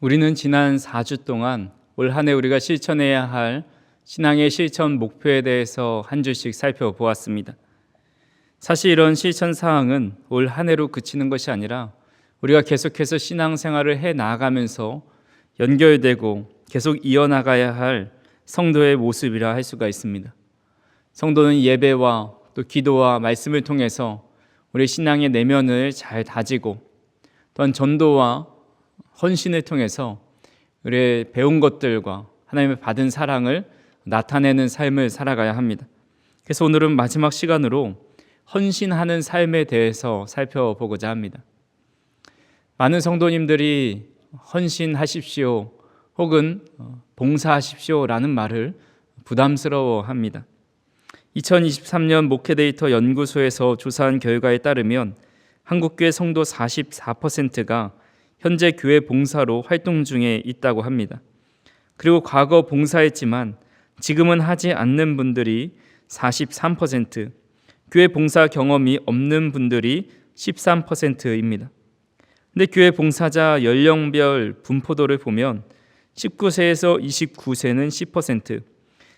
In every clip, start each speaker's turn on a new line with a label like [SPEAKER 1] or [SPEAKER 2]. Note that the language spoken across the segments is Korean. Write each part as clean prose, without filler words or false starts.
[SPEAKER 1] 우리는 지난 4주 동안 올 한 해 우리가 실천해야 할 신앙의 실천 목표에 대해서 한 주씩 살펴보았습니다. 사실 이런 실천 사항은 올 한 해로 그치는 것이 아니라 우리가 계속해서 신앙생활을 해 나아가면서 연결되고 계속 이어나가야 할 성도의 모습이라 할 수가 있습니다. 성도는 예배와 또 기도와 말씀을 통해서 우리 신앙의 내면을 잘 다지고 또한 전도와 헌신을 통해서 우리의 배운 것들과 하나님의 받은 사랑을 나타내는 삶을 살아가야 합니다. 그래서 오늘은 마지막 시간으로 헌신하는 삶에 대해서 살펴보고자 합니다. 많은 성도님들이 헌신하십시오 혹은 봉사하십시오라는 말을 부담스러워합니다. 2023년 목회데이터 연구소에서 조사한 결과에 따르면 한국교회 성도 44%가 현재 교회 봉사로 활동 중에 있다고 합니다. 그리고 과거 봉사했지만 지금은 하지 않는 분들이 43%, 교회 봉사 경험이 없는 분들이 13%입니다. 근데 교회 봉사자 연령별 분포도를 보면 19세에서 29세는 10%,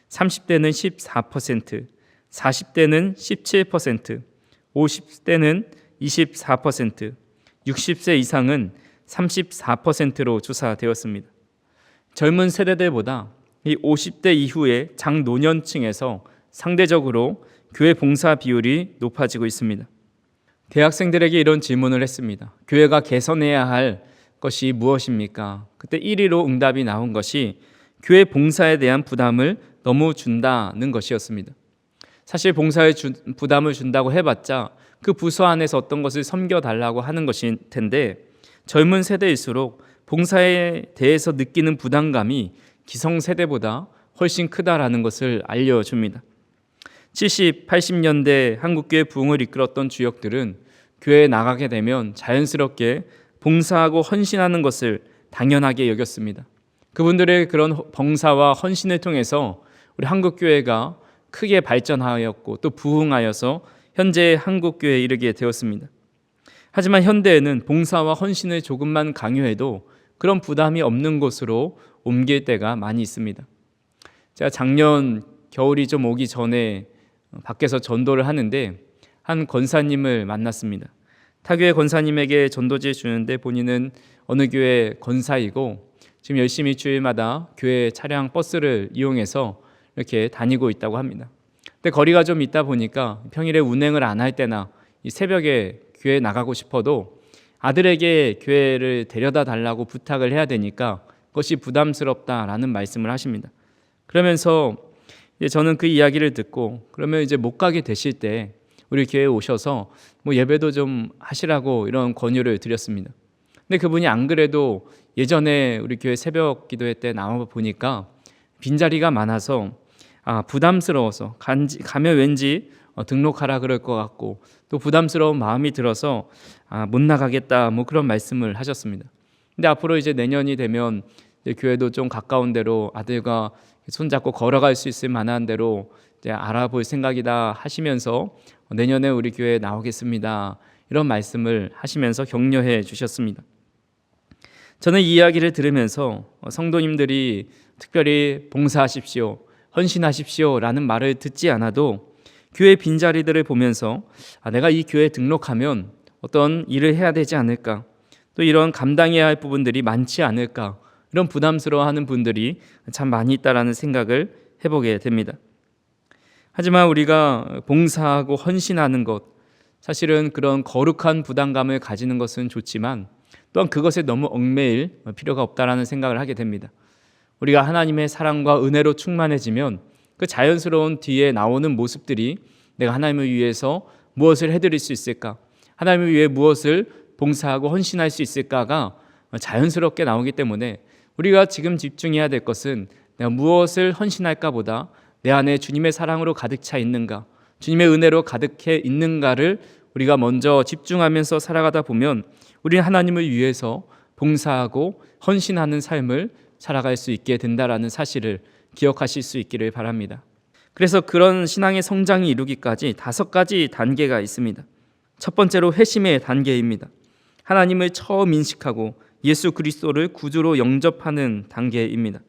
[SPEAKER 1] 30대는 14%, 40대는 17%, 50대는 24%, 60세 이상은 34%로 조사되었습니다. 젊은 세대들보다 이 50대 이후의 장노년층에서 상대적으로 교회 봉사 비율이 높아지고 있습니다. 대학생들에게 이런 질문을 했습니다. 교회가 개선해야 할 것이 무엇입니까? 그때 1위로 응답이 나온 것이 교회 봉사에 대한 부담을 너무 준다는 것이었습니다. 사실 봉사에 부담을 준다고 해봤자 그 부서 안에서 어떤 것을 섬겨달라고 하는 것일 텐데 젊은 세대일수록 봉사에 대해서 느끼는 부담감이 기성세대보다 훨씬 크다라는 것을 알려줍니다. 70, 80년대 한국교회 부흥을 이끌었던 주역들은 교회에 나가게 되면 자연스럽게 봉사하고 헌신하는 것을 당연하게 여겼습니다. 그분들의 그런 봉사와 헌신을 통해서 우리 한국교회가 크게 발전하였고 또 부흥하여서 현재 한국교회에 이르게 되었습니다. 하지만 현대에는 봉사와 헌신을 조금만 강요해도 그런 부담이 없는 곳으로 옮길 때가 많이 있습니다. 제가 작년 겨울이 좀 오기 전에 밖에서 전도를 하는데 한 권사님을 만났습니다. 타교회 권사님에게 전도지를 주는데 본인은 어느 교회 권사이고 지금 열심히 주일마다 교회 차량 버스를 이용해서 이렇게 다니고 있다고 합니다. 근데 거리가 좀 있다 보니까 평일에 운행을 안 할 때나 이 새벽에 교회에 나가고 싶어도 아들에게 교회를 데려다 달라고 부탁을 해야 되니까 그것이 부담스럽다라는 말씀을 하십니다. 그러면서 저는 그 이야기를 듣고 그러면 이제 못 가게 되실 때 우리 교회에 오셔서 예배도 좀 하시라고 이런 권유를 드렸습니다. 근데 그분이 안 그래도 예전에 우리 교회 새벽 기도회 때 나와 보니까 빈자리가 많아서 부담스러워서 가면 왠지 등록하라 그럴 것 같고 또 부담스러운 마음이 들어서 못 나가겠다 그런 말씀을 하셨습니다. 근데 앞으로 이제 내년이 되면 이제 교회도 좀 가까운 데로 아들과 손잡고 걸어갈 수 있을 만한 데로 이제 알아볼 생각이다 하시면서 내년에 우리 교회에 나오겠습니다. 이런 말씀을 하시면서 격려해 주셨습니다. 저는 이 이야기를 들으면서 성도님들이 특별히 봉사하십시오, 헌신하십시오 라는 말을 듣지 않아도 교회 빈자리들을 보면서 내가 이 교회에 등록하면 어떤 일을 해야 되지 않을까, 또 이런 감당해야 할 부분들이 많지 않을까, 이런 부담스러워하는 분들이 참 많이 있다라는 생각을 해보게 됩니다. 하지만 우리가 봉사하고 헌신하는 것, 사실은 그런 거룩한 부담감을 가지는 것은 좋지만 또한 그것에 너무 얽매일 필요가 없다라는 생각을 하게 됩니다. 우리가 하나님의 사랑과 은혜로 충만해지면 그 자연스러운 뒤에 나오는 모습들이 내가 하나님을 위해서 무엇을 해드릴 수 있을까, 하나님을 위해 무엇을 봉사하고 헌신할 수 있을까가 자연스럽게 나오기 때문에 우리가 지금 집중해야 될 것은 내가 무엇을 헌신할까 보다 내 안에 주님의 사랑으로 가득 차 있는가, 주님의 은혜로 가득해 있는가를 우리가 먼저 집중하면서 살아가다 보면 우리는 하나님을 위해서 봉사하고 헌신하는 삶을 살아갈 수 있게 된다라는 사실을 기억하실 수 있기를 바랍니다. 그래서 그런 신앙의 성장이 이루기까지 5가지 단계가 있습니다. 첫 번째로 회심의 단계입니다. 하나님을 처음 인식하고 예수 그리스도를 구주로 영접하는 단계입니다.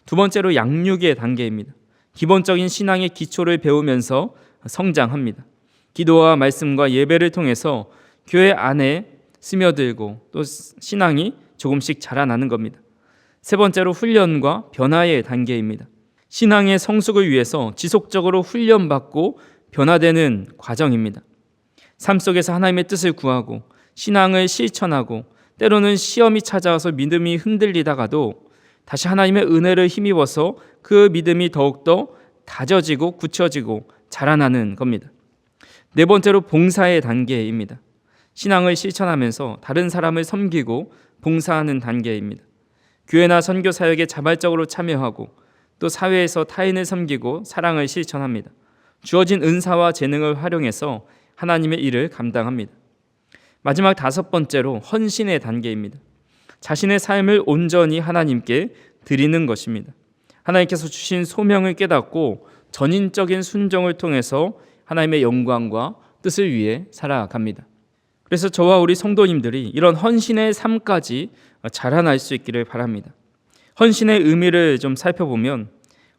[SPEAKER 1] 두 번째로 양육의 단계입니다. 기본적인 신앙의 기초를 배우면서 성장합니다. 기도와 말씀과 예배를 통해서 교회 안에 스며들고 또 신앙이 조금씩 자라나는 겁니다. 세 번째로 훈련과 변화의 단계입니다. 신앙의 성숙을 위해서 지속적으로 훈련받고 변화되는 과정입니다. 삶 속에서 하나님의 뜻을 구하고 신앙을 실천하고 때로는 시험이 찾아와서 믿음이 흔들리다가도 다시 하나님의 은혜를 힘입어서 그 믿음이 더욱더 다져지고 굳혀지고 자라나는 겁니다. 네 번째로 봉사의 단계입니다. 신앙을 실천하면서 다른 사람을 섬기고 봉사하는 단계입니다. 교회나 선교 사역에 자발적으로 참여하고 또 사회에서 타인을 섬기고 사랑을 실천합니다. 주어진 은사와 재능을 활용해서 하나님의 일을 감당합니다. 마지막 다섯 번째로 헌신의 단계입니다. 자신의 삶을 온전히 하나님께 드리는 것입니다. 하나님께서 주신 소명을 깨닫고 전인적인 순종을 통해서 하나님의 영광과 뜻을 위해 살아갑니다. 그래서 저와 우리 성도님들이 이런 헌신의 삶까지 자라날 수 있기를 바랍니다. 헌신의 의미를 좀 살펴보면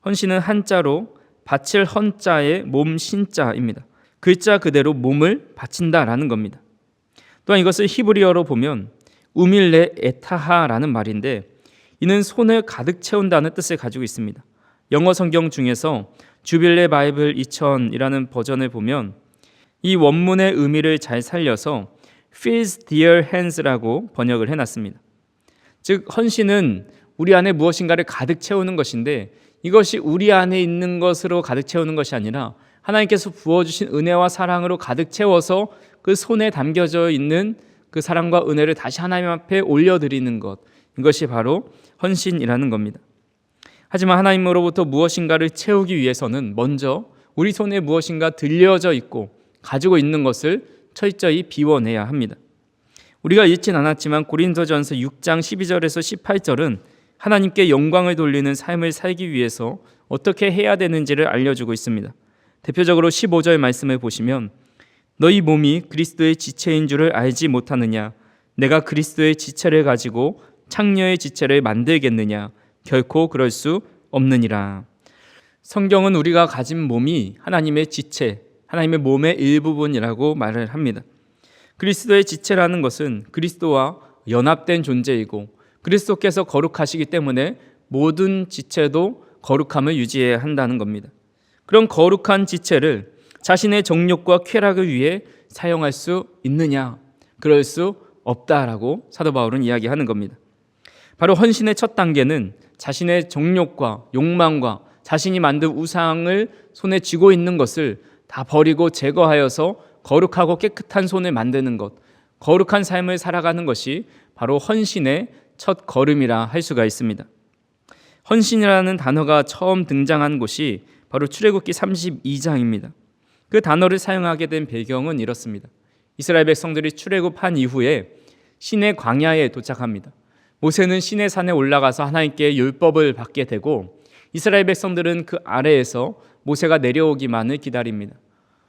[SPEAKER 1] 헌신은 한자로 바칠 헌자의 몸 신자입니다. 글자 그대로 몸을 바친다라는 겁니다. 또한 이것을 히브리어로 보면 우밀레 에타하라는 말인데 이는 손을 가득 채운다는 뜻을 가지고 있습니다. 영어 성경 중에서 주빌레 바이블 2000이라는 버전을 보면 이 원문의 의미를 잘 살려서 fills their hands라고 번역을 해놨습니다. 즉 헌신은 우리 안에 무엇인가를 가득 채우는 것인데 이것이 우리 안에 있는 것으로 가득 채우는 것이 아니라 하나님께서 부어주신 은혜와 사랑으로 가득 채워서 그 손에 담겨져 있는 그 사랑과 은혜를 다시 하나님 앞에 올려드리는 것, 이것이 바로 헌신이라는 겁니다. 하지만 하나님으로부터 무엇인가를 채우기 위해서는 먼저 우리 손에 무엇인가 들려져 있고 가지고 있는 것을 철저히 비워내야 합니다. 우리가 읽진 않았지만 고린도전서 6장 12절에서 18절은 하나님께 영광을 돌리는 삶을 살기 위해서 어떻게 해야 되는지를 알려주고 있습니다. 대표적으로 15절 말씀을 보시면 너희 몸이 그리스도의 지체인 줄을 알지 못하느냐? 내가 그리스도의 지체를 가지고 창녀의 지체를 만들겠느냐? 결코 그럴 수 없느니라. 성경은 우리가 가진 몸이 하나님의 지체, 하나님의 몸의 일부분이라고 말을 합니다. 그리스도의 지체라는 것은 그리스도와 연합된 존재이고 그리스도께서 거룩하시기 때문에 모든 지체도 거룩함을 유지해야 한다는 겁니다. 그런 거룩한 지체를 자신의 정욕과 쾌락을 위해 사용할 수 있느냐? 그럴 수 없다라고 사도 바울은 이야기하는 겁니다. 바로 헌신의 첫 단계는 자신의 정욕과 욕망과 자신이 만든 우상을 손에 쥐고 있는 것을 다 버리고 제거하여서 거룩하고 깨끗한 손을 만드는 것, 거룩한 삶을 살아가는 것이 바로 헌신의 첫 걸음이라 할 수가 있습니다. 헌신이라는 단어가 처음 등장한 곳이 바로 출애굽기 32장입니다. 그 단어를 사용하게 된 배경은 이렇습니다. 이스라엘 백성들이 출애굽한 이후에 시내 광야에 도착합니다. 모세는 시내 산에 올라가서 하나님께 율법을 받게 되고 이스라엘 백성들은 그 아래에서 모세가 내려오기만을 기다립니다.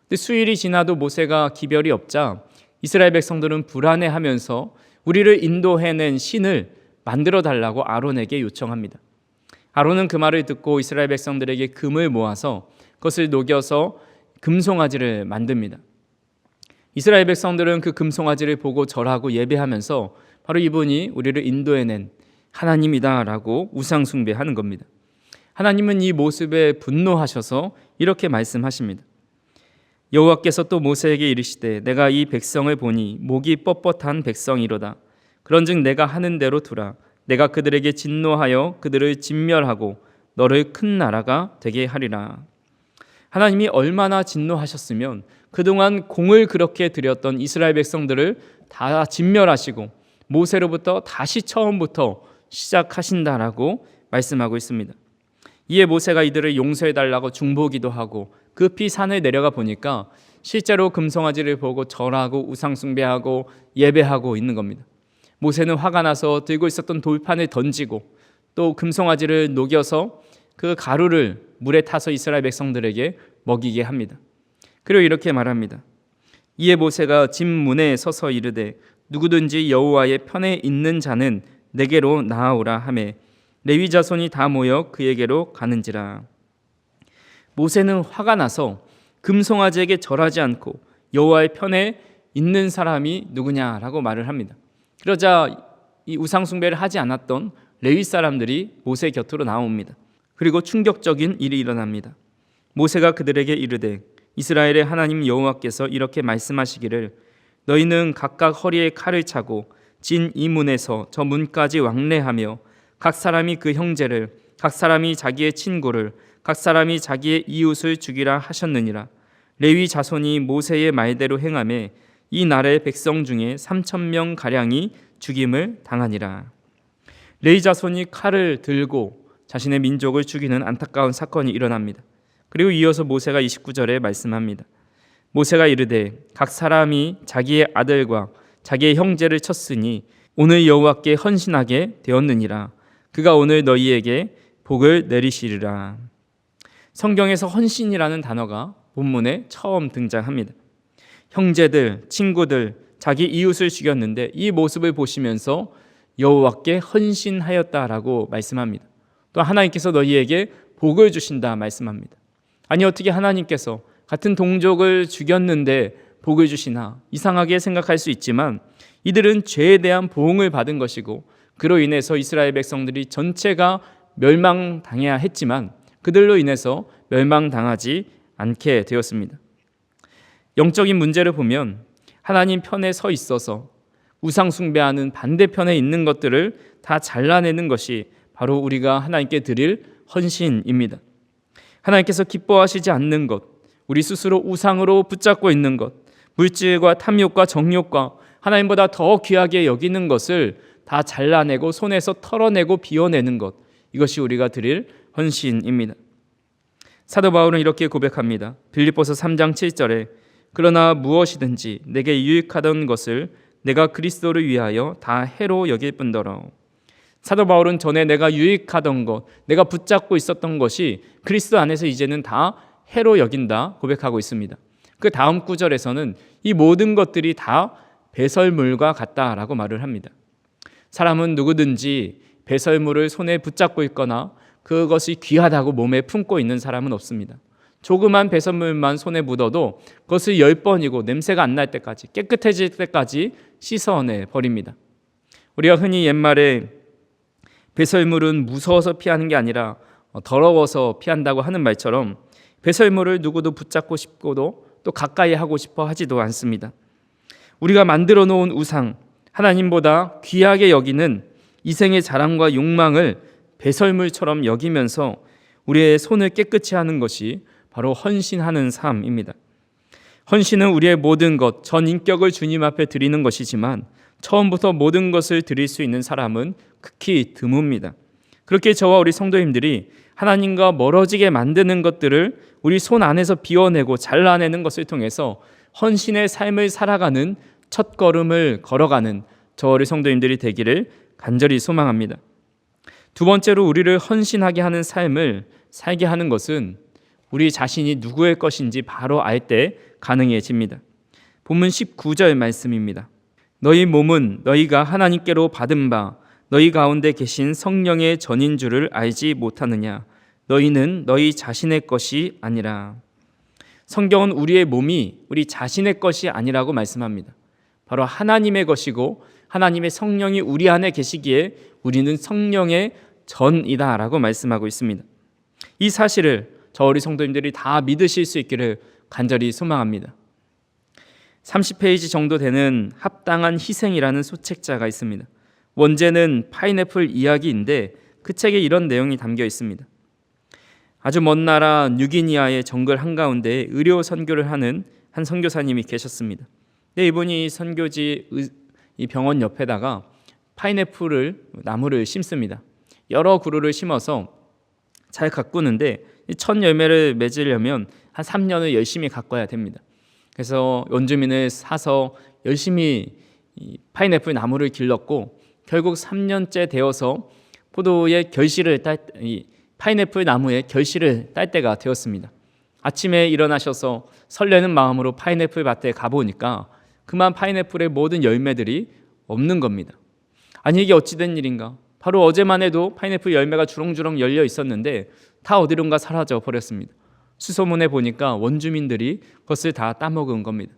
[SPEAKER 1] 근데 수일이 지나도 모세가 기별이 없자 이스라엘 백성들은 불안해하면서 우리를 인도해낸 신을 만들어 달라고 아론에게 요청합니다. 아론은 그 말을 듣고 이스라엘 백성들에게 금을 모아서 그것을 녹여서 금송아지를 만듭니다. 이스라엘 백성들은 그 금송아지를 보고 절하고 예배하면서 바로 이분이 우리를 인도해낸 하나님이다라고 우상 숭배하는 겁니다. 하나님은 이 모습에 분노하셔서 이렇게 말씀하십니다. 여호와께서 또 모세에게 이르시되 내가 이 백성을 보니 목이 뻣뻣한 백성이로다. 그런즉 내가 하는 대로 두라. 내가 그들에게 진노하여 그들을 진멸하고 너를 큰 나라가 되게 하리라. 하나님이 얼마나 진노하셨으면 그동안 공을 그렇게 들였던 이스라엘 백성들을 다 진멸하시고 모세로부터 다시 처음부터 시작하신다라고 말씀하고 있습니다. 이에 모세가 이들을 용서해달라고 중보기도 하고 급히 산을 내려가 보니까 실제로 금송아지를 보고 절하고 우상숭배하고 예배하고 있는 겁니다. 모세는 화가 나서 들고 있었던 돌판을 던지고 또 금송아지를 녹여서 그 가루를 물에 타서 이스라엘 백성들에게 먹이게 합니다. 그리고 이렇게 말합니다. 이에 모세가 집 문에 서서 이르되 누구든지 여호와의 편에 있는 자는 내게로 나아오라 하매 레위 자손이 다 모여 그에게로 가는지라. 모세는 화가 나서 금송아지에게 절하지 않고 여호와의 편에 있는 사람이 누구냐라고 말을 합니다. 그러자 이 우상 숭배를 하지 않았던 레위 사람들이 모세 곁으로 나옵니다. 그리고 충격적인 일이 일어납니다. 모세가 그들에게 이르되 이스라엘의 하나님 여호와께서 이렇게 말씀하시기를 너희는 각각 허리에 칼을 차고 진 이 문에서 저 문까지 왕래하며 각 사람이 그 형제를 각 사람이 자기의 친구를 각 사람이 자기의 이웃을 죽이라 하셨느니라. 레위 자손이 모세의 말대로 행하매 이 나라의 백성 중에 3,000명 가량이 죽임을 당하니라. 레위 자손이 칼을 들고 자신의 민족을 죽이는 안타까운 사건이 일어납니다. 그리고 이어서 모세가 29절에 말씀합니다. 모세가 이르되 각 사람이 자기의 아들과 자기의 형제를 쳤으니 오늘 여호와께 헌신하게 되었느니라. 그가 오늘 너희에게 복을 내리시리라. 성경에서 헌신이라는 단어가 본문에 처음 등장합니다. 형제들, 친구들, 자기 이웃을 죽였는데 이 모습을 보시면서 여호와께 헌신하였다라고 말씀합니다. 또 하나님께서 너희에게 복을 주신다 말씀합니다. 아니 어떻게 하나님께서 같은 동족을 죽였는데 복을 주시나 이상하게 생각할 수 있지만 이들은 죄에 대한 보응을 받은 것이고 그로 인해서 이스라엘 백성들이 전체가 멸망당해야 했지만 그들로 인해서 멸망당하지 않게 되었습니다. 영적인 문제를 보면 하나님 편에 서 있어서 우상 숭배하는 반대편에 있는 것들을 다 잘라내는 것이 바로 우리가 하나님께 드릴 헌신입니다. 하나님께서 기뻐하시지 않는 것, 우리 스스로 우상으로 붙잡고 있는 것, 물질과 탐욕과 정욕과 하나님보다 더 귀하게 여기는 것을 다 잘라내고 손에서 털어내고 비워내는 것, 이것이 우리가 드릴 헌신입니다. 사도 바울은 이렇게 고백합니다. 빌립보서 3장 7절에 그러나 무엇이든지 내게 유익하던 것을 내가 그리스도를 위하여 다 해로 여길 뿐더러. 사도 바울은 전에 내가 유익하던 것, 내가 붙잡고 있었던 것이 그리스도 안에서 이제는 다 해로 여긴다 고백하고 있습니다. 그 다음 구절에서는 이 모든 것들이 다 배설물과 같다라고 말을 합니다. 사람은 누구든지 배설물을 손에 붙잡고 있거나 그것이 귀하다고 몸에 품고 있는 사람은 없습니다. 조그만 배설물만 손에 묻어도 그것을 10번이고 냄새가 안 날 때까지 깨끗해질 때까지 씻어내 버립니다. 우리가 흔히 옛말에 배설물은 무서워서 피하는 게 아니라 더러워서 피한다고 하는 말처럼 배설물을 누구도 붙잡고 싶고도 또 가까이 하고 싶어 하지도 않습니다. 우리가 만들어 놓은 우상, 하나님보다 귀하게 여기는 이생의 자랑과 욕망을 배설물처럼 여기면서 우리의 손을 깨끗이 하는 것이 바로 헌신하는 삶입니다. 헌신은 우리의 모든 것, 전 인격을 주님 앞에 드리는 것이지만 처음부터 모든 것을 드릴 수 있는 사람은 극히 드뭅니다. 그렇게 저와 우리 성도님들이 하나님과 멀어지게 만드는 것들을 우리 손 안에서 비워내고 잘라내는 것을 통해서 헌신의 삶을 살아가는 첫 걸음을 걸어가는 저와 우리 성도님들이 되기를 간절히 소망합니다. 두 번째로 우리를 헌신하게 하는 삶을 살게 하는 것은 우리 자신이 누구의 것인지 바로 알 때 가능해집니다. 본문 19절 말씀입니다. 너희 몸은 너희가 하나님께로 받은 바 너희 가운데 계신 성령의 전인 줄을 알지 못하느냐. 너희는 너희 자신의 것이 아니라. 성경은 우리의 몸이 우리 자신의 것이 아니라고 말씀합니다. 바로 하나님의 것이고 하나님의 성령이 우리 안에 계시기에 우리는 성령의 전이다라고 말씀하고 있습니다. 이 사실을 저 우리 성도님들이 다 믿으실 수 있기를 간절히 소망합니다. 30페이지 정도 되는 합당한 희생이라는 소책자가 있습니다. 원제는 파인애플 이야기인데 그 책에 이런 내용이 담겨 있습니다. 아주 먼 나라 뉴기니아의 정글 한가운데 의료 선교를 하는 한 선교사님이 계셨습니다. 근데 이분이 선교지 이 병원 옆에다가 파인애플을 나무를 심습니다. 여러 그루를 심어서 잘 가꾸는데 첫 열매를 맺으려면 한 3년을 열심히 가꿔야 됩니다. 그래서 원주민을 사서 열심히 이 파인애플 나무를 길렀고 결국 3년째 되어서 포도의 결실을 이 파인애플 나무의 결실을 딸 때가 되었습니다. 아침에 일어나셔서 설레는 마음으로 파인애플 밭에 가보니까 그만 파인애플의 모든 열매들이 없는 겁니다. 아니 이게 어찌된 일인가? 바로 어제만 해도 파인애플 열매가 주렁주렁 열려 있었는데 다 어디론가 사라져 버렸습니다. 수소문에 보니까 원주민들이 그것을 다 따먹은 겁니다.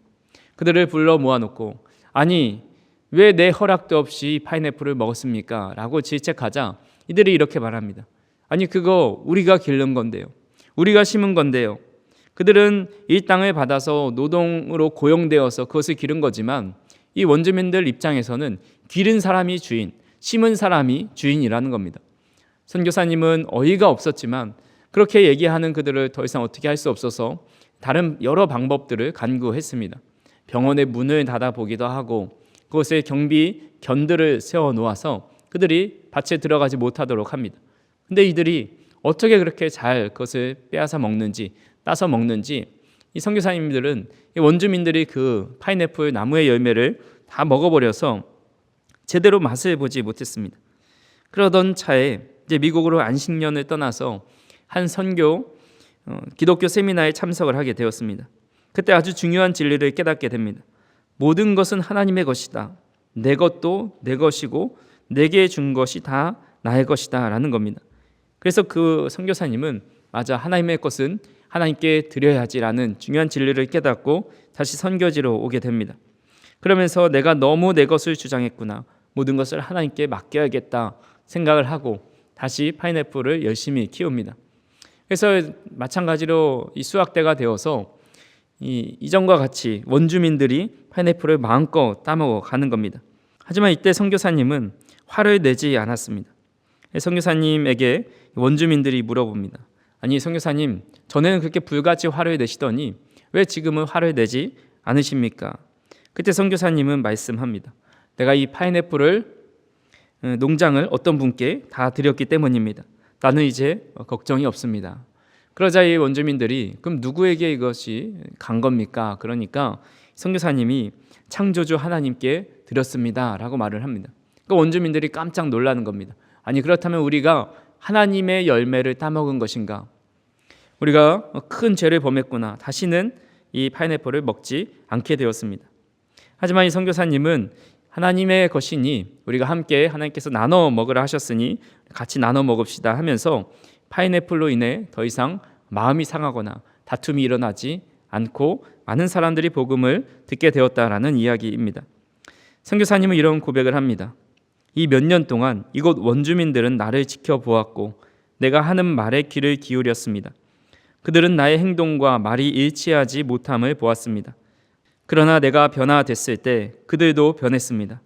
[SPEAKER 1] 그들을 불러 모아놓고 아니 왜 내 허락도 없이 파인애플을 먹었습니까? 라고 질책하자 이들이 이렇게 말합니다. 아니 그거 우리가 기른 건데요. 우리가 심은 건데요. 그들은 이 땅을 받아서 노동으로 고용되어서 그것을 기른 거지만 이 원주민들 입장에서는 기른 사람이 주인, 심은 사람이 주인이라는 겁니다. 선교사님은 어이가 없었지만 그렇게 얘기하는 그들을 더 이상 어떻게 할 수 없어서 다른 여러 방법들을 간구했습니다. 병원의 문을 닫아보기도 하고 그곳에 경비 견들을 세워놓아서 그들이 밭에 들어가지 못하도록 합니다. 근데 이들이 어떻게 그렇게 잘 그것을 빼앗아 먹는지 따서 먹는지 이 선교사님들은 이 원주민들이 그 파인애플 나무의 열매를 다 먹어버려서 제대로 맛을 보지 못했습니다. 그러던 차에 이제 미국으로 안식년을 떠나서 한 선교 기독교 세미나에 참석을 하게 되었습니다. 그때 아주 중요한 진리를 깨닫게 됩니다. 모든 것은 하나님의 것이다. 내 것도 내 것이고 내게 준 것이 다 나의 것이다 라는 겁니다. 그래서 그 선교사님은 맞아 하나님의 것은 하나님께 드려야지라는 중요한 진리를 깨닫고 다시 선교지로 오게 됩니다. 그러면서 내가 너무 내 것을 주장했구나. 모든 것을 하나님께 맡겨야겠다 생각을 하고 다시 파인애플을 열심히 키웁니다. 그래서 마찬가지로 이 수확대가 되어서 이전과 같이 원주민들이 파인애플을 마음껏 따먹어 가는 겁니다. 하지만 이때 선교사님은 화를 내지 않았습니다. 선교사님에게 원주민들이 물어봅니다. 아니 선교사님, 전에는 그렇게 불같이 화를 내시더니 왜 지금은 화를 내지 않으십니까? 그때 선교사님은 말씀합니다. 내가 이 파인애플을 농장을 어떤 분께 다 드렸기 때문입니다. 나는 이제 걱정이 없습니다. 그러자 이 원주민들이 그럼 누구에게 이것이 간 겁니까? 그러니까 선교사님이 창조주 하나님께 드렸습니다 라고 말을 합니다. 그러니까 원주민들이 깜짝 놀라는 겁니다. 아니 그렇다면 우리가 하나님의 열매를 따먹은 것인가? 우리가 큰 죄를 범했구나. 다시는 이 파인애플을 먹지 않게 되었습니다. 하지만 이 선교사님은 하나님의 것이니 우리가 함께 하나님께서 나눠 먹으라 하셨으니 같이 나눠 먹읍시다 하면서 파인애플로 인해 더 이상 마음이 상하거나 다툼이 일어나지 않고 많은 사람들이 복음을 듣게 되었다라는 이야기입니다. 선교사님은 이런 고백을 합니다. 이 몇 년 동안 이곳 원주민들은 나를 지켜보았고 내가 하는 말에 귀를 기울였습니다. 그들은 나의 행동과 말이 일치하지 못함을 보았습니다. 그러나 내가 변화됐을 때 그들도 변했습니다.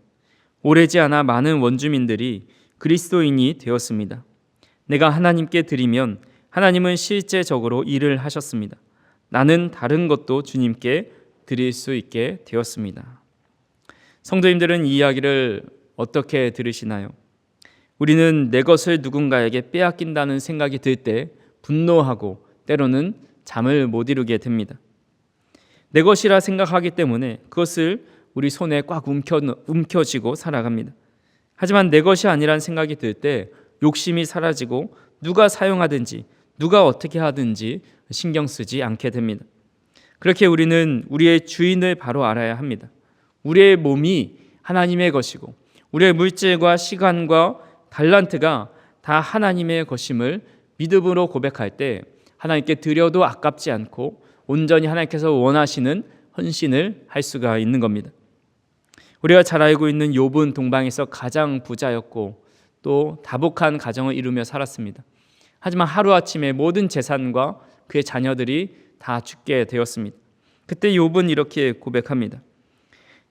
[SPEAKER 1] 오래지 않아 많은 원주민들이 그리스도인이 되었습니다. 내가 하나님께 드리면 하나님은 실제적으로 일을 하셨습니다. 나는 다른 것도 주님께 드릴 수 있게 되었습니다. 성도님들은 이 이야기를 어떻게 들으시나요? 우리는 내 것을 누군가에게 빼앗긴다는 생각이 들 때 분노하고 때로는 잠을 못 이루게 됩니다. 내 것이라 생각하기 때문에 그것을 우리 손에 꽉 움켜쥐고 살아갑니다. 하지만 내 것이 아니란 생각이 들 때 욕심이 사라지고 누가 사용하든지 누가 어떻게 하든지 신경 쓰지 않게 됩니다. 그렇게 우리는 우리의 주인을 바로 알아야 합니다. 우리의 몸이 하나님의 것이고 우리의 물질과 시간과 달란트가 다 하나님의 것임을 믿음으로 고백할 때 하나님께 드려도 아깝지 않고 온전히 하나님께서 원하시는 헌신을 할 수가 있는 겁니다. 우리가 잘 알고 있는 욥은 동방에서 가장 부자였고 또 다복한 가정을 이루며 살았습니다. 하지만 하루아침에 모든 재산과 그의 자녀들이 다 죽게 되었습니다. 그때 욥은 이렇게 고백합니다.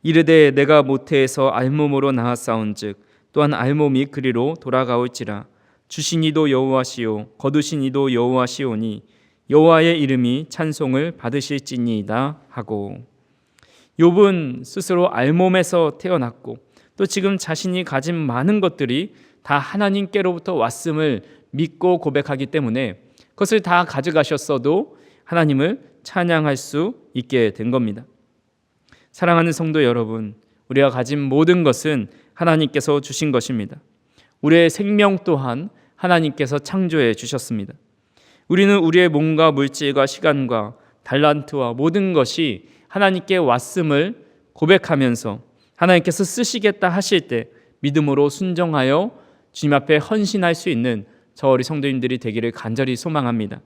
[SPEAKER 1] 이르되 내가 모태에서 알몸으로 낳았사온즉 또한 알몸이 그리로 돌아가올지라. 주신 이도 여호와시요 거두신 이도 여호와시오니 여호와의 이름이 찬송을 받으실지니이다 하고, 욥은 스스로 알몸에서 태어났고 또 지금 자신이 가진 많은 것들이 다 하나님께로부터 왔음을 믿고 고백하기 때문에 그것을 다 가져가셨어도 하나님을 찬양할 수 있게 된 겁니다. 사랑하는 성도 여러분, 우리가 가진 모든 것은 하나님께서 주신 것입니다. 우리의 생명 또한 하나님께서 창조해 주셨습니다. 우리는 우리의 몸과 물질과 시간과 달란트와 모든 것이 하나님께 왔음을 고백하면서 하나님께서 쓰시겠다 하실 때 믿음으로 순종하여 주님 앞에 헌신할 수 있는 저 우리 성도님들이 되기를 간절히 소망합니다.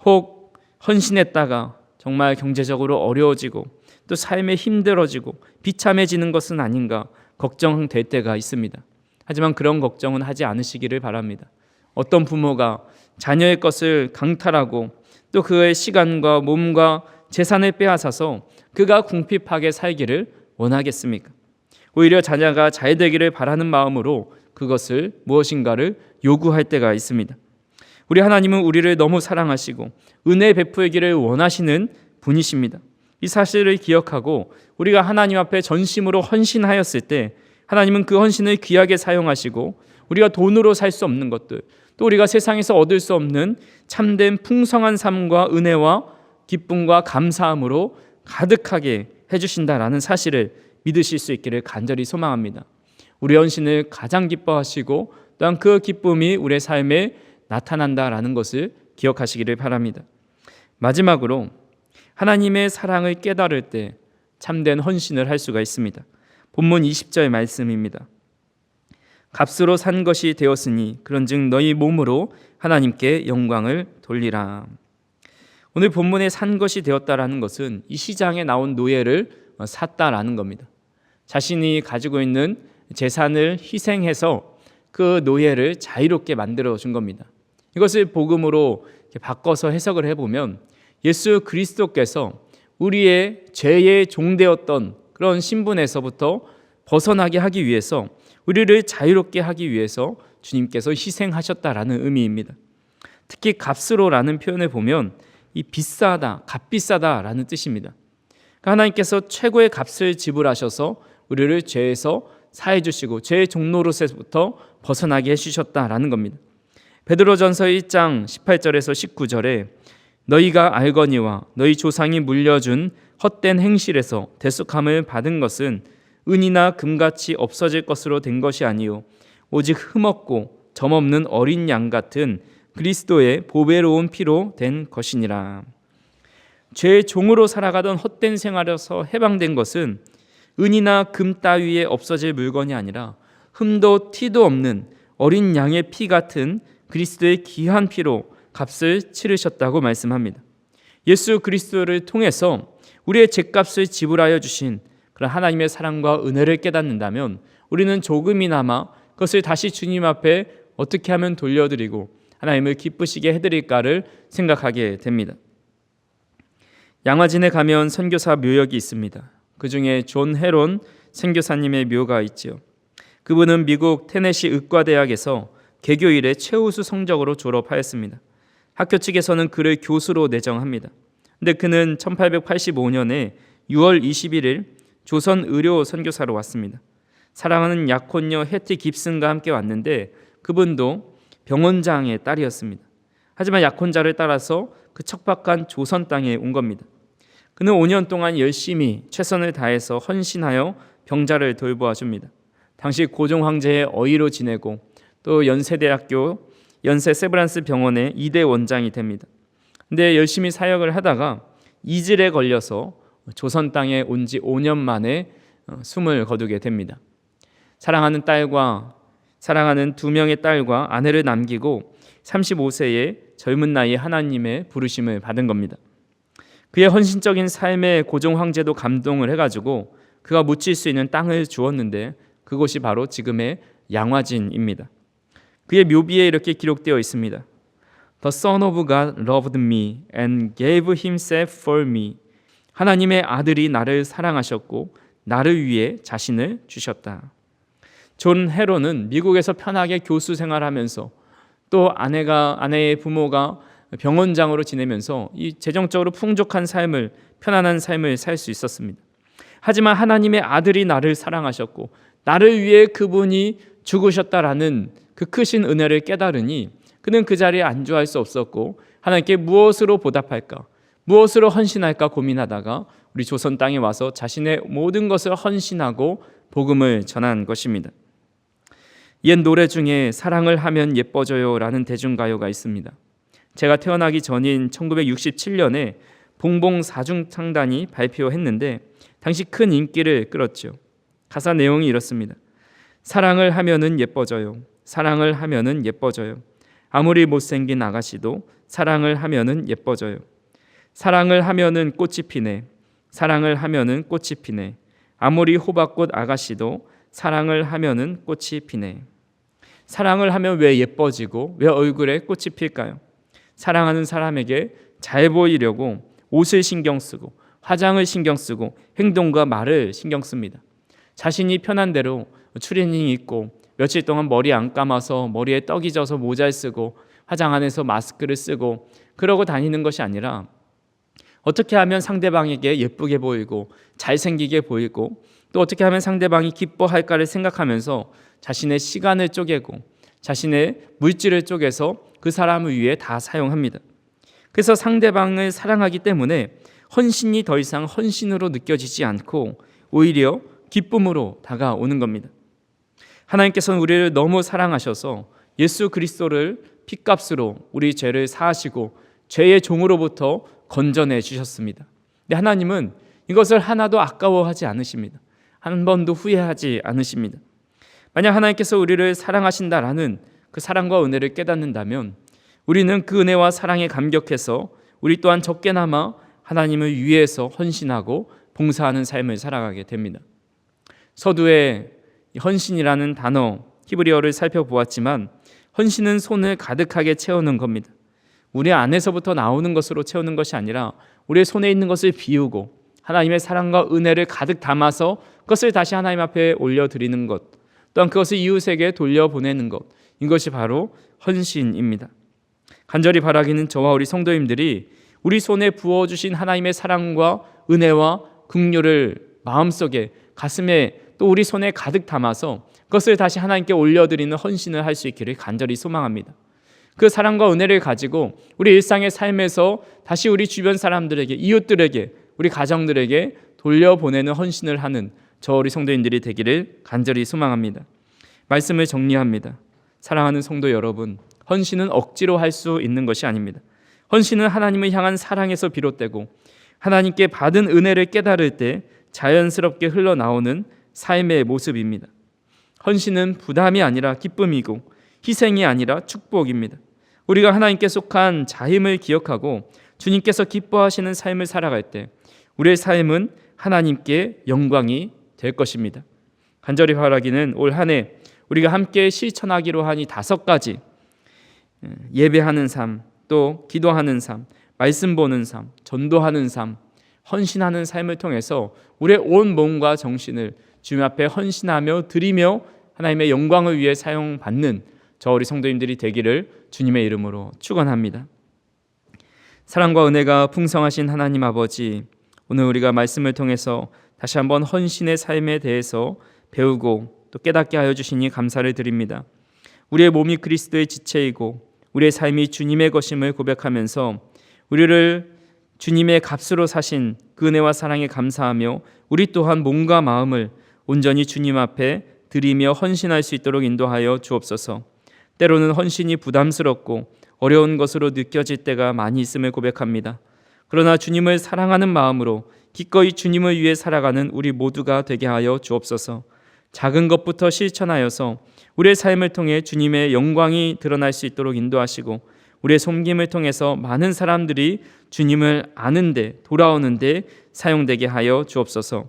[SPEAKER 1] 혹 헌신했다가 정말 경제적으로 어려워지고 또 삶에 힘들어지고 비참해지는 것은 아닌가 걱정될 때가 있습니다. 하지만 그런 걱정은 하지 않으시기를 바랍니다. 어떤 부모가 자녀의 것을 강탈하고 또 그의 시간과 몸과 재산을 빼앗아서 그가 궁핍하게 살기를 원하겠습니까? 오히려 자녀가 잘 되기를 바라는 마음으로 그것을 무엇인가를 요구할 때가 있습니다. 우리 하나님은 우리를 너무 사랑하시고 은혜 베푸기를 원하시는 분이십니다. 이 사실을 기억하고 우리가 하나님 앞에 전심으로 헌신하였을 때 하나님은 그 헌신을 귀하게 사용하시고 우리가 돈으로 살 수 없는 것들, 또 우리가 세상에서 얻을 수 없는 참된 풍성한 삶과 은혜와 기쁨과 감사함으로 가득하게 해주신다라는 사실을 믿으실 수 있기를 간절히 소망합니다. 우리 헌신을 가장 기뻐하시고 또한 그 기쁨이 우리의 삶에 나타난다라는 것을 기억하시기를 바랍니다. 마지막으로 하나님의 사랑을 깨달을 때 참된 헌신을 할 수가 있습니다. 본문 20절 말씀입니다. 값으로 산 것이 되었으니 그런즉 너희 몸으로 하나님께 영광을 돌리라. 오늘 본문에 산 것이 되었다라는 것은 이 시장에 나온 노예를 샀다라는 겁니다. 자신이 가지고 있는 재산을 희생해서 그 노예를 자유롭게 만들어 준 겁니다. 이것을 복음으로 바꿔서 해석을 해보면 예수 그리스도께서 우리의 죄의 종되었던 그런 신분에서부터 벗어나게 하기 위해서 우리를 자유롭게 하기 위해서 주님께서 희생하셨다라는 의미입니다. 특히 값으로라는 표현을 보면 이 비싸다, 값비싸다라는 뜻입니다. 그러니까 하나님께서 최고의 값을 지불하셔서 우리를 죄에서 사해 주시고 죄의 종노릇에서부터 벗어나게 해주셨다라는 겁니다. 베드로전서 1장 18절에서 19절에 너희가 알거니와 너희 조상이 물려준 헛된 행실에서 대속함을 받은 것은 은이나 금같이 없어질 것으로 된 것이 아니요 오직 흠없고 점없는 어린 양 같은 그리스도의 보배로운 피로 된 것이니라. 죄의 종으로 살아가던 헛된 생활에서 해방된 것은 은이나 금 따위에 없어질 물건이 아니라 흠도 티도 없는 어린 양의 피 같은 그리스도의 귀한 피로 값을 치르셨다고 말씀합니다. 예수 그리스도를 통해서 우리의 죄값을 지불하여 주신 그런 하나님의 사랑과 은혜를 깨닫는다면 우리는 조금이나마 그것을 다시 주님 앞에 어떻게 하면 돌려드리고 하나님을 기쁘시게 해드릴까를 생각하게 됩니다. 양화진에 가면 선교사 묘역이 있습니다. 그 중에 존 헤론 선교사님의 묘가 있지요. 그분은 미국 테네시 의과대학에서 개교 이래 최우수 성적으로 졸업하였습니다. 학교 측에서는 그를 교수로 내정합니다. 근데 그는 1885년에 6월 21일 조선 의료 선교사로 왔습니다. 사랑하는 약혼녀 해티 깁슨과 함께 왔는데 그분도 병원장의 딸이었습니다. 하지만 약혼자를 따라서 그 척박한 조선 땅에 온 겁니다. 그는 5년 동안 열심히 최선을 다해서 헌신하여 병자를 돌보아 줍니다. 당시 고종 황제의 어의로 지내고 또 연세대학교 연세 세브란스 병원의 2대 원장이 됩니다. 근데 열심히 사역을 하다가 이질에 걸려서 조선 땅에 온 지 5년 만에 숨을 거두게 됩니다. 사랑하는 두 명의 딸과 아내를 남기고 35세의 젊은 나이에 하나님의 부르심을 받은 겁니다. 그의 헌신적인 삶에 고종 황제도 감동을 해가지고 그가 묻힐 수 있는 땅을 주었는데 그곳이 바로 지금의 양화진입니다. 그의 묘비에 이렇게 기록되어 있습니다. The Son of God loved me and gave himself for me. 하나님의 아들이 나를 사랑하셨고 나를 위해 자신을 주셨다. 존 헤론은 미국에서 편하게 교수 생활하면서 또 아내의 부모가 병원장으로 지내면서 이 재정적으로 풍족한 삶을 편안한 삶을 살 수 있었습니다. 하지만 하나님의 아들이 나를 사랑하셨고 나를 위해 그분이 죽으셨다라는 그 크신 은혜를 깨달으니 그는 그 자리에 안주할 수 없었고 하나님께 무엇으로 보답할까, 무엇으로 헌신할까 고민하다가 우리 조선 땅에 와서 자신의 모든 것을 헌신하고 복음을 전한 것입니다. 옛 노래 중에 사랑을 하면 예뻐져요 라는 대중가요가 있습니다. 제가 태어나기 전인 1967년에 봉봉 사중창단이 발표했는데 당시 큰 인기를 끌었죠. 가사 내용이 이렇습니다. 사랑을 하면은 예뻐져요. 사랑을 하면은 예뻐져요. 아무리 못생긴 아가씨도 사랑을 하면은 예뻐져요. 사랑을 하면은 꽃이 피네. 사랑을 하면은 꽃이 피네. 아무리 호박꽃 아가씨도 사랑을 하면은 꽃이 피네. 사랑을 하면 왜 예뻐지고 왜 얼굴에 꽃이 필까요? 사랑하는 사람에게 잘 보이려고 옷을 신경 쓰고 화장을 신경 쓰고 행동과 말을 신경 씁니다. 자신이 편한 대로 추리닝 입고 며칠 동안 머리 안 감아서 머리에 떡이 져서 모자를 쓰고 화장 안 해서 마스크를 쓰고 그러고 다니는 것이 아니라 어떻게 하면 상대방에게 예쁘게 보이고 잘생기게 보이고 또 어떻게 하면 상대방이 기뻐할까를 생각하면서 자신의 시간을 쪼개고 자신의 물질을 쪼개서 그 사람을 위해 다 사용합니다. 그래서 상대방을 사랑하기 때문에 헌신이 더 이상 헌신으로 느껴지지 않고 오히려 기쁨으로 다가오는 겁니다. 하나님께서는 우리를 너무 사랑하셔서 예수 그리스도를 핏값으로 우리 죄를 사하시고 죄의 종으로부터 건져내 주셨습니다. 근데 하나님은 이것을 하나도 아까워하지 않으십니다. 한 번도 후회하지 않으십니다. 만약 하나님께서 우리를 사랑하신다라는 그 사랑과 은혜를 깨닫는다면 우리는 그 은혜와 사랑에 감격해서 우리 또한 적게나마 하나님을 위해서 헌신하고 봉사하는 삶을 살아가게 됩니다. 서두에 헌신이라는 단어 히브리어를 살펴보았지만 헌신은 손을 가득하게 채우는 겁니다. 우리 안에서부터 나오는 것으로 채우는 것이 아니라 우리의 손에 있는 것을 비우고 하나님의 사랑과 은혜를 가득 담아서 그것을 다시 하나님 앞에 올려드리는 것, 또한 그것을 이웃에게 돌려보내는 것, 이것이 바로 헌신입니다. 간절히 바라기는 저와 우리 성도님들이 우리 손에 부어주신 하나님의 사랑과 은혜와 긍휼을 마음속에 가슴에 또 우리 손에 가득 담아서 그것을 다시 하나님께 올려드리는 헌신을 할 수 있기를 간절히 소망합니다. 그 사랑과 은혜를 가지고 우리 일상의 삶에서 다시 우리 주변 사람들에게, 이웃들에게, 우리 가정들에게 돌려보내는 헌신을 하는 저 우리 성도님들이 되기를 간절히 소망합니다. 말씀을 정리합니다. 사랑하는 성도 여러분, 헌신은 억지로 할 수 있는 것이 아닙니다. 헌신은 하나님을 향한 사랑에서 비롯되고 하나님께 받은 은혜를 깨달을 때 자연스럽게 흘러나오는 삶의 모습입니다. 헌신은 부담이 아니라 기쁨이고 희생이 아니라 축복입니다. 우리가 하나님께 속한 자임을 기억하고 주님께서 기뻐하시는 삶을 살아갈 때 우리의 삶은 하나님께 영광이 될 것입니다. 간절히 바라기는 올 한 해 우리가 함께 실천하기로 한 이 5가지 예배하는 삶, 또 기도하는 삶, 말씀 보는 삶, 전도하는 삶, 헌신하는 삶을 통해서 우리의 온 몸과 정신을 주님 앞에 헌신하며 드리며 하나님의 영광을 위해 사용받는 저 우리 성도님들이 되기를 주님의 이름으로 축원합니다. 사랑과 은혜가 풍성하신 하나님 아버지, 오늘 우리가 말씀을 통해서 다시 한번 헌신의 삶에 대해서 배우고 또 깨닫게 하여 주시니 감사를 드립니다. 우리의 몸이 그리스도의 지체이고 우리의 삶이 주님의 것임을 고백하면서 우리를 주님의 값으로 사신 그 은혜와 사랑에 감사하며 우리 또한 몸과 마음을 온전히 주님 앞에 드리며 헌신할 수 있도록 인도하여 주옵소서. 때로는 헌신이 부담스럽고 어려운 것으로 느껴질 때가 많이 있음을 고백합니다. 그러나 주님을 사랑하는 마음으로 기꺼이 주님을 위해 살아가는 우리 모두가 되게 하여 주옵소서. 작은 것부터 실천하여서 우리의 삶을 통해 주님의 영광이 드러날 수 있도록 인도하시고 우리의 섬김을 통해서 많은 사람들이 주님을 아는데 돌아오는데 사용되게 하여 주옵소서.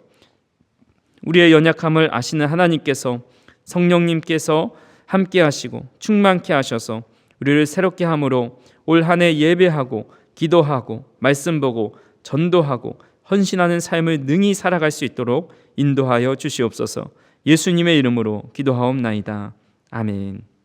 [SPEAKER 1] 우리의 연약함을 아시는 하나님께서 성령님께서 함께 하시고 충만케 하셔서 우리를 새롭게 함으로 올 한 해 예배하고 기도하고 말씀 보고 전도하고 헌신하는 삶을 능히 살아갈 수 있도록 인도하여 주시옵소서. 예수님의 이름으로 기도하옵나이다. 아멘.